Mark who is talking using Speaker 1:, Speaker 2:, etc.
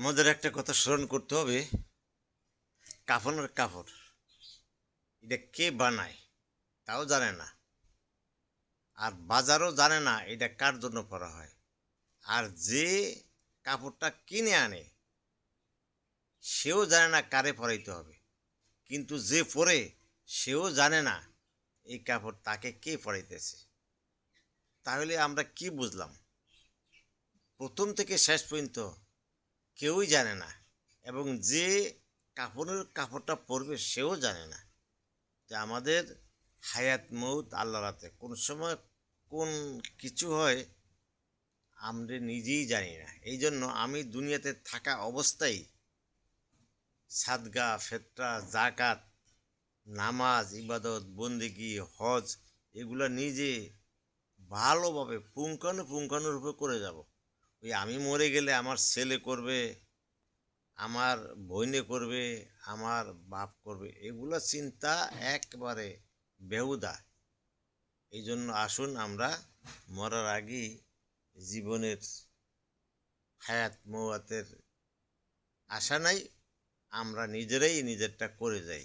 Speaker 1: আমাদের একটা কথা স্মরণ করতে হবে, কাফনের কাপড় এটা কে বানায় তাও জানে না, আর বাজারও জানে না এটা কার জন্য পরা হয়। আর যে কাপড়টা কিনে আনে সেও জানে না কারে পরাইতে হবে, কিন্তু যে পরে সেও জানে না এই কাপড় তাকে কে পরাইতেছে। তাহলে আমরা কি বুঝলাম? প্রথম থেকে শেষ পর্যন্ত কেউই জানে না, এবং যে কাপড়টা পরবে সেও জানে না যে আমাদের হায়াত মৌত আল্লাহর হাতে। কোন সময় কোন কিছু হয় আমরা নিজেই জানি না। এই জন্য আমি দুনিয়াতে থাকা অবস্থায় সাদগা ফেতরা জাকাত নামাজ ইবাদত বন্দেগি হজ এগুলো নিজে ভালোভাবে পুঙ্খানুপুঙ্খানুরূপে করে যাব। ওই আমি মরে গেলে আমার ছেলে করবে, আমার বইনে করবে, আমার বাপ করবে, এগুলো চিন্তা একবারে বেহুদা। এই জন্য আসুন আমরা মরার আগেই জীবনের হায়াত মওয়াতের আশা নাই, আমরা নিজেরাই নিজেরটা করে যাই।